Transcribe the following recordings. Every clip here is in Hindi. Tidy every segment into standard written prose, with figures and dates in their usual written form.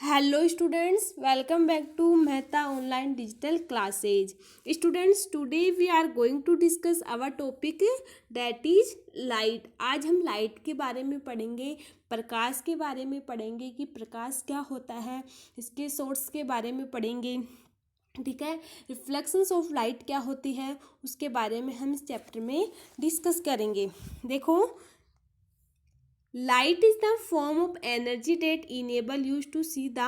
Hello students, welcome back to Mehta Online Digital Classes. Students, today we are going to discuss our topic that is light. आज हम लाइट के बारे में पढ़ेंगे, प्रकाश के बारे में पढ़ेंगे कि प्रकाश क्या होता है, इसके सोर्स के बारे में पढ़ेंगे। ठीक है, रिफ्लेक्शंस ऑफ लाइट क्या होती है उसके बारे में हम इस चैप्टर में डिस्कस करेंगे। देखो, light is the form of energy that enable us to see the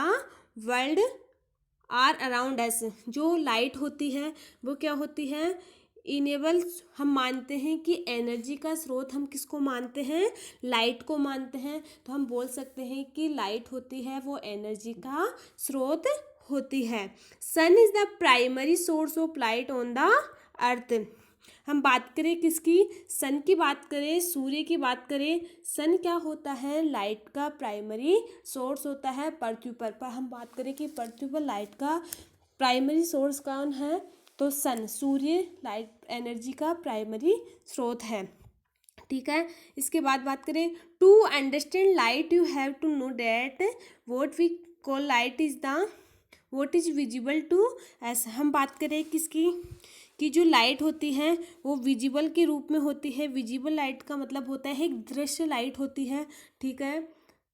world are around us. जो लाइट होती है वो क्या होती है, इनेबल। हम मानते हैं कि एनर्जी का स्रोत हम किसको मानते हैं, लाइट को मानते हैं। तो हम बोल सकते हैं कि लाइट होती है वो एनर्जी का स्रोत होती है। Sun is the primary source of light on the earth. हम बात करें किसकी, सन की बात करें, सूर्य की बात करें। सन क्या होता है, लाइट का प्राइमरी सोर्स होता है पृथ्वी पर हम बात करें कि पृथ्वी पर लाइट का प्राइमरी सोर्स कौन है, तो सन, सूर्य लाइट एनर्जी का प्राइमरी स्रोत है। ठीक है, इसके बाद बात करें, to understand light you have to know that what we call light is the what is visible to us. हम बात करें किसकी, कि जो लाइट होती है वो विजिबल के रूप में होती है। विजिबल लाइट का मतलब होता है एक दृश्य लाइट होती है। ठीक है,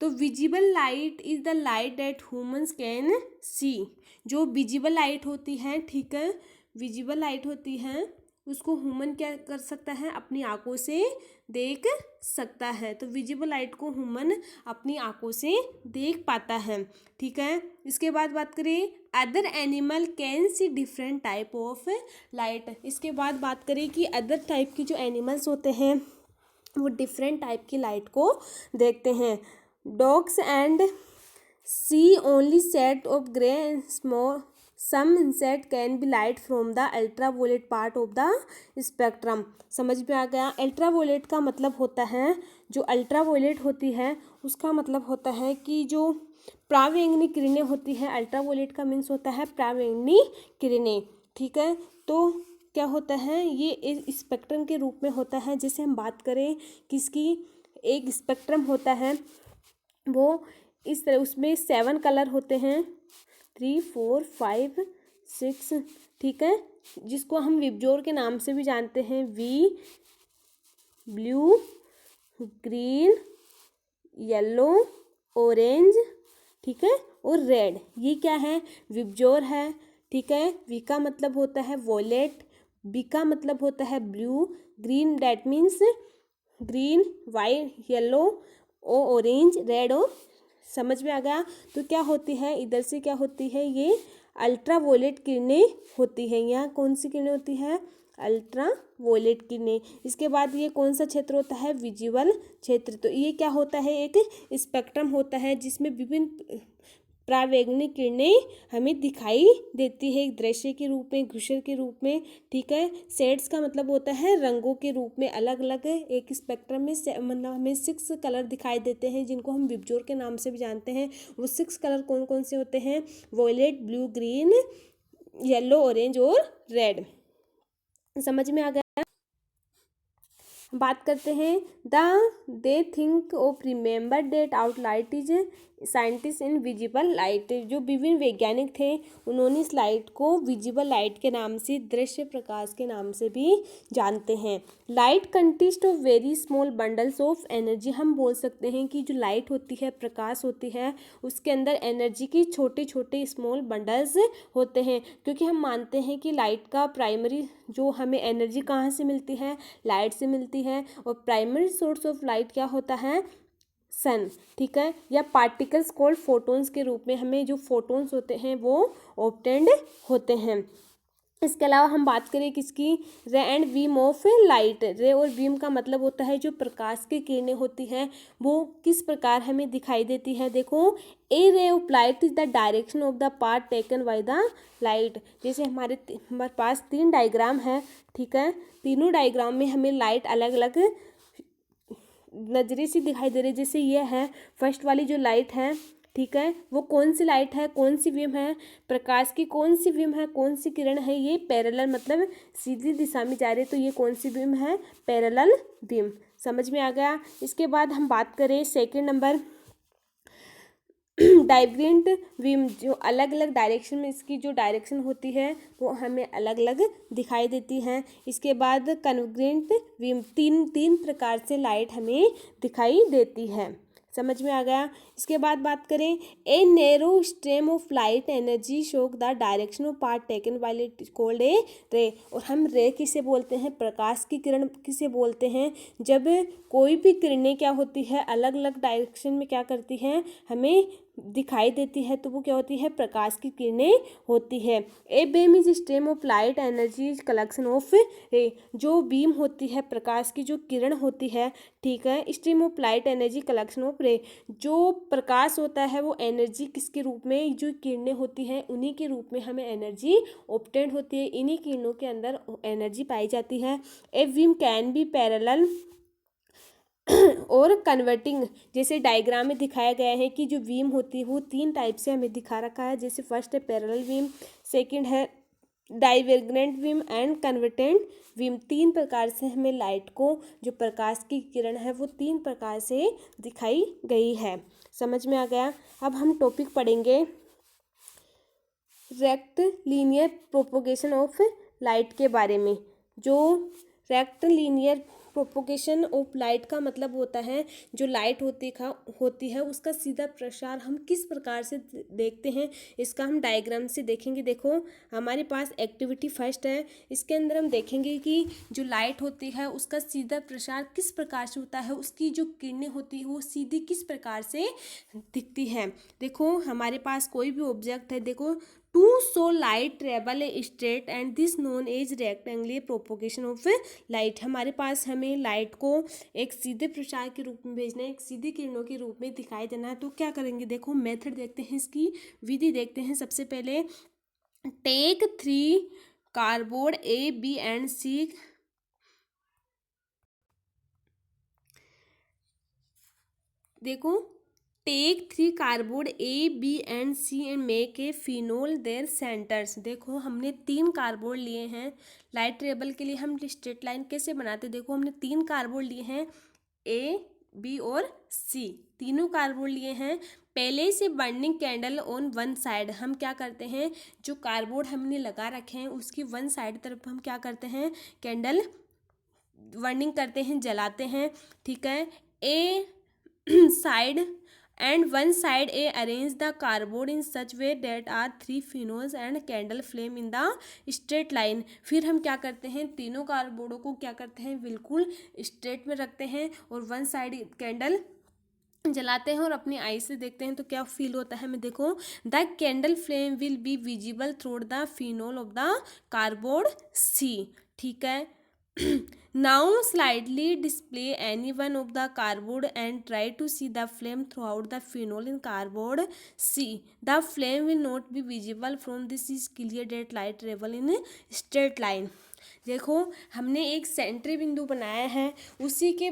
तो visible light is the light that humans can see. जो विजिबल लाइट होती है, ठीक है, विजिबल लाइट होती है उसको ह्यूमन क्या कर सकता है, अपनी आंखों से देख सकता है। तो विजिबल लाइट को ह्यूमन अपनी आंखों से देख पाता है। ठीक है, इसके बाद बात करें, other animal can see different type of light. इसके बाद बात करें कि अदर टाइप की जो एनिमल्स होते हैं वो डिफरेंट टाइप की लाइट को देखते हैं। Dogs and see only set of grey and small some insect can be light from the ultraviolet part of the spectrum. समझ में आ गया। अल्ट्रावोलेट का मतलब होता है, जो अल्ट्रावोलेट होती है उसका मतलब होता है कि जो परावैंगनी किरणें होती हैं। अल्ट्रावोलेट का मीन्स होता है परावैंगनी किरणें। ठीक है, तो क्या होता है, ये एक स्पेक्ट्रम के रूप में होता है। जैसे हम बात करें किसकी, एक स्पेक्ट्रम होता है वो इस तरह, उसमें 7 कलर होते हैं, 3, 4, 5, 6। ठीक है, जिसको हम विबज्योर के नाम से भी जानते हैं, V, blue, green, yellow, orange, ठीक है, और रेड। ये क्या है, विबज्योर है। ठीक है, वी का मतलब होता है वॉयलेट, बी का मतलब होता है blue, green that means green, white, yellow, और ऑरेंज, रेड। और समझ में आ गया। तो क्या होती है, इधर से क्या होती है, ये अल्ट्रावोलेट किरणें होती है। यहाँ कौन सी किरणें होती है, अल्ट्रावोलेट किरणें। इसके बाद ये कौन सा क्षेत्र होता है, विजिबल क्षेत्र। तो ये क्या होता है, एक स्पेक्ट्रम होता है जिसमें विभिन्न परावैंगनी किरणें हमें दिखाई देती है, एक दृश्य के रूप में, घुसर के रूप में। ठीक है, शेड्स का मतलब होता है रंगों के रूप में। अलग अलग एक स्पेक्ट्रम में मतलब हमें 6 कलर दिखाई देते हैं, जिनको हम विबज्योर के नाम से भी जानते हैं। वो 6 कलर कौन कौन से होते हैं, violet, blue, green, yellow, orange और रेड। समझ में आ गया। बात करते हैं, they think of remember that out light is scientist in visible light. जो विभिन्न वैज्ञानिक थे उन्होंने इस लाइट को विजिबल लाइट के नाम से, दृश्य प्रकाश के नाम से भी जानते हैं। Light consist of very small bundles of energy. हम बोल सकते हैं कि जो लाइट होती है, प्रकाश होती है, उसके अंदर एनर्जी की छोटे छोटे स्मॉल बंडल्स होते हैं। क्योंकि हम मानते हैं कि लाइट का प्राइमरी जो हमें एनर्जी कहाँ से मिलती है, लाइट से मिलती है। और प्राइमरी सोर्स ऑफ लाइट क्या होता है, सन। ठीक है, या पार्टिकल्स कॉल्ड फोटोन्स के रूप में हमें जो फोटोन्स होते हैं वो ऑब्टेन्ड होते हैं। इसके अलावा हम बात करें किसकी, रे एंड बीम ऑफ लाइट। रे और बीम का मतलब होता है जो प्रकाश की किरणें होती हैं वो किस प्रकार हमें दिखाई देती है। देखो, a ray of light is the direction of the path taken by the light. जैसे हमारे पास 3 डायग्राम है। ठीक है, तीनों डायग्राम में हमें लाइट अलग अलग नजरे से दिखाई दे रही है। जैसे ये है फर्स्ट वाली जो लाइट है, ठीक है, वो कौन सी लाइट है, कौन सी बीम है, प्रकाश की कौन सी बीम है, कौन सी किरण है, ये पैरेलल मतलब सीधी दिशा में जा रही है। तो ये कौन सी बीम है, पैरेलल बीम। समझ में आ गया। इसके बाद हम बात करें सेकंड नंबर, डाइवर्जेंट बीम, जो अलग अलग डायरेक्शन में इसकी जो डायरेक्शन होती है वो हमें अलग अलग दिखाई देती हैं। इसके बाद कन्वर्जेंट बीम, तीन प्रकार से लाइट हमें दिखाई देती है। समझ में आ गया। इसके बाद बात करें, a narrow stream of light energy show the direction of part taken by it called a रे। और हम रे किसे बोलते हैं, प्रकाश की किरण किसे बोलते हैं, जब कोई भी किरणें क्या होती है अलग अलग डायरेक्शन में क्या करती हैं हमें दिखाई देती है, तो वो क्या होती है, प्रकाश की किरणें होती है। A beam is stream of light energy collection of रे। जो बीम होती है, प्रकाश की जो किरण होती है, ठीक है, stream of light energy collection of रे। जो प्रकाश होता है वो एनर्जी किसके रूप में, जो किरणें होती हैं उन्हीं के रूप में हमें एनर्जी ऑब्टेन होती है, इन्हीं किरणों के अंदर एनर्जी पाई जाती है। A beam can be parallel और कन्वर्टिंग, जैसे डायग्राम में दिखाया गया है कि जो बीम होती है वो तीन टाइप से हमें दिखा रखा है। जैसे फर्स्ट है पैरेलल बीम, सेकंड है डाइवर्जेंट बीम एंड कन्वर्टेंट बीम। तीन प्रकार से हमें लाइट को, जो प्रकाश की किरण है वो तीन प्रकार से दिखाई गई है। समझ में आ गया। अब हम टॉपिक पढ़ेंगे rectilinear propagation of light के बारे में। जो rectilinear propagation of light का मतलब होता है, जो लाइट होती है उसका सीधा प्रसार हम किस प्रकार से देखते हैं, इसका हम डायग्राम से देखेंगे। देखो हमारे पास एक्टिविटी फर्स्ट है, इसके अंदर हम देखेंगे कि जो लाइट होती है उसका सीधा प्रसार किस प्रकार से होता है, उसकी जो किरणें होती है वो सीधी किस प्रकार से दिखती है। देखो हमारे पास कोई भी ऑब्जेक्ट है, देखो to so light travel a straight and this known as rectangular propagation of light. हमारे पास हमें लाइट को एक सीधे प्रसार के रूप में भेजना है, एक सीधी किरणों के रूप में दिखाई देना है, तो क्या करेंगे, देखो मेथड देखते हैं, इसकी विधि देखते हैं। सबसे पहले take 3 cardboard A B and C, देखो take 3 cardboard A B and C and make a pinhole their centres. देखो हमने 3 कार्डबोर्ड लिए हैं, लाइट ट्रेबल के लिए हम स्ट्रेट लाइन कैसे बनाते, देखो हमने 3 कार्डबोर्ड लिए हैं, ए बी और सी, तीनों कार्डबोर्ड लिए हैं। पहले से burning candle on one side, हम क्या करते हैं, जो कार्डबोर्ड हमने लगा रखे हैं उसकी वन साइड तरफ हम क्या करते हैं, कैंडल बर्निंग करते हैं, जलाते हैं, ठीक है। ए side and one side a arrange the cardboard in such way that are 3 phenols and candle flame in the straight line। फिर हम क्या करते हैं, तीनों कार्डबोर्डों को क्या करते हैं, बिल्कुल स्ट्रेट में रखते हैं और वन साइड कैंडल जलाते हैं और अपनी आई से देखते हैं तो क्या फील होता है हमें। देखो the candle flame will be visible through the pinhole of the cardboard C, ठीक है। Now slightly display any one of the cardboard and try to see the flame throughout the phenol in cardboard C. The flame will not be visible from this is clear that light travel in straight line। देखो हमने एक सेंट्री बिंदु बनाया है, उसी के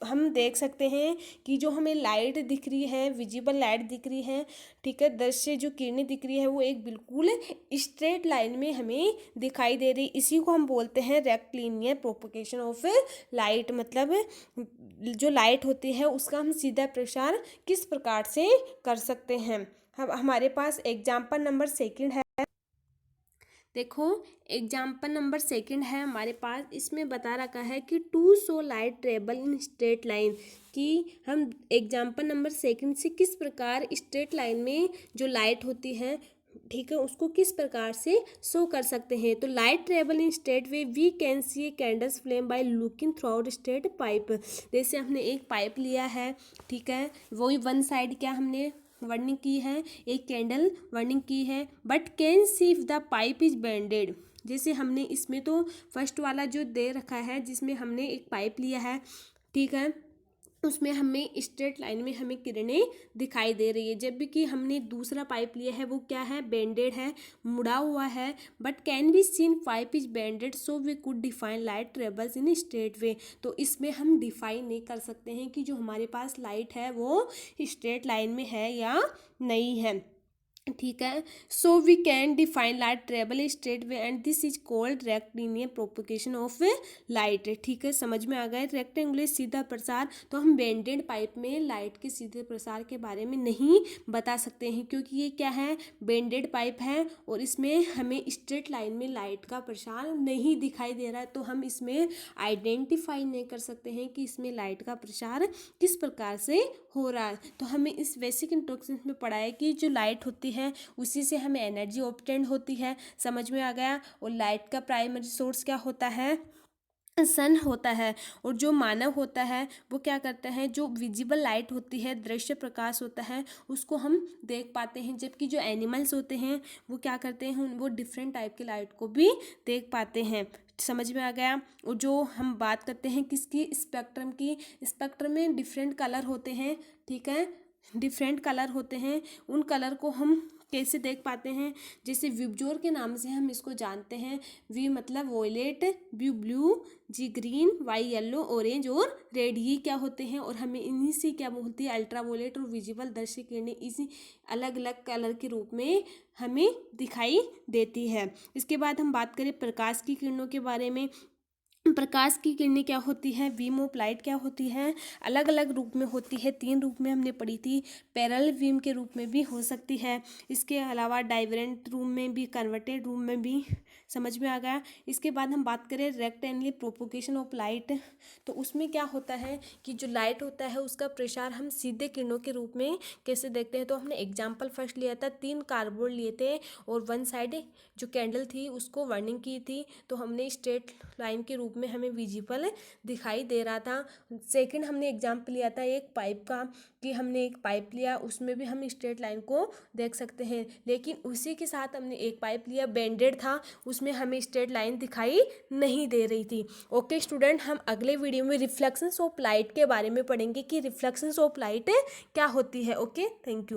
हम देख सकते हैं कि जो हमें लाइट दिख रही है, विजिबल लाइट दिख रही है, ठीक है, दृश्य जो किरणें दिख रही है वो एक बिल्कुल स्ट्रेट लाइन में हमें दिखाई दे रही। इसी को हम बोलते हैं रेक्टिलिनियर प्रोपोगेशन ऑफ लाइट। मतलब जो लाइट होती है उसका हम सीधा प्रसार किस प्रकार से कर सकते हैं। अब हमारे पास एग्जाम्पल नंबर सेकंड है, देखो एग्जाम्पल नंबर सेकंड है हमारे पास, इसमें बता रखा है कि to so light travel in straight line, कि हम एग्जाम्पल नंबर सेकंड से किस प्रकार स्ट्रेट लाइन में जो लाइट होती है, ठीक है, उसको किस प्रकार से शो कर सकते हैं। तो light travel in straight way we can see a candle's flame by looking through out straight pipe. जैसे हमने एक पाइप लिया है, ठीक है, वही वन साइड क्या हमने वर्निंग की है, एक कैंडल वर्निंग की है, but can see if the pipe is bended. जैसे हमने इसमें तो फर्स्ट वाला जो दे रखा है जिसमें हमने एक पाइप लिया है, ठीक है, उसमें हमें स्ट्रेट लाइन में हमें किरणें दिखाई दे रही है, जब कि हमने दूसरा पाइप लिया है वो क्या है, बेंडेड है, मुड़ा हुआ है, but can be seen pipe is bended so we could define light travels in straight way. तो इसमें हम डिफाइन नहीं कर सकते हैं कि जो हमारे पास लाइट है वो स्ट्रेट लाइन में है या नहीं है। ठीक है। So we can define light travel straight way and this is called direct linear propagation of light. ठीक है, समझ में आ गया। रेक्टेंगुलर सीधा प्रसार, तो हम बेंडेड पाइप में लाइट के सीधे प्रसार के बारे में नहीं बता सकते हैं, क्योंकि ये क्या है, बेंडेड पाइप है और इसमें हमें स्ट्रेट लाइन में लाइट का प्रसार नहीं दिखाई दे रहा है, तो हम इसमें आइडेंटिफाई नहीं कर सकते हैं कि इसमें लाइट का प्रसार किस प्रकार से हो रहा है। तो हमें इस बेसिक इंस्ट्रक्शंस में पढ़ा है कि जो लाइट होती है उसी से हमें एनर्जी ऑब्टेन होती है, समझ में आ गया। और लाइट का प्राइमरी सोर्स क्या होता है, सन होता है। और जो मानव होता है वो क्या करता है, जो विजिबल लाइट होती है, दृश्य प्रकाश होता है, उसको हम देख पाते हैं, जबकि जो एनिमल्स होते हैं वो क्या करते हैं, वो डिफरेंट टाइप की लाइट को भी देख पाते हैं, समझ में आ गया। और जो हम बात करते हैं किसकी, स्पेक्ट्रम की, स्पेक्ट्रम में डिफरेंट कलर होते हैं, ठीक है, डिफरेंट कलर होते हैं, उन कलर को हम कैसे देख पाते हैं, जैसे विबजोर के नाम से हम इसको जानते हैं। वी मतलब वॉयलेट, बी ब्लू, जी ग्रीन, वाई येलो, ऑरेंज और रेड, ये क्या होते हैं। और हमें इन्हीं से क्या बोलती है, अल्ट्रावॉयलेट और विजिबल दृश्य किरणें इसी अलग अलग कलर के रूप में हमें दिखाई देती है। इसके बाद हम बात करें प्रकाश की किरणों के बारे में। प्रकाश की किरणें क्या होती है, बीम ऑफ लाइट क्या होती है, अलग अलग रूप में होती है, 3 रूप में हमने पढ़ी थी। पैरेलल बीम के रूप में भी हो सकती है, इसके अलावा डाइवरेंट रूप में भी, कन्वर्टेड रूप में भी, समझ में आ गया। इसके बाद हम बात करें रेक्टेंगुलर प्रोपोगेशन ऑफ लाइट, तो उसमें क्या होता है कि जो लाइट होता है उसका प्रसार हम सीधे किरणों के रूप में कैसे देखते हैं। तो हमने एग्जाम्पल फर्स्ट लिया था, 3 कार्डबोर्ड लिए थे और वन साइड जो कैंडल थी उसको बर्निंग की थी, तो हमने स्ट्रेट लाइन के रूप में हमें विजिबल दिखाई दे रहा था। सेकंड हमने एग्जाम्पल लिया था एक पाइप का, कि हमने एक पाइप लिया, उसमें भी हम स्ट्रेट लाइन को देख सकते हैं, लेकिन उसी के साथ हमने एक पाइप लिया बेंडेड था, उसमें हमें स्ट्रेट लाइन दिखाई नहीं दे रही थी। ओके स्टूडेंट, हम अगले वीडियो में रिफ्लेक्शंस ऑफ लाइट के बारे में पढ़ेंगे कि रिफ्लेक्शंस ऑफ लाइट क्या होती है। Okay, thank you.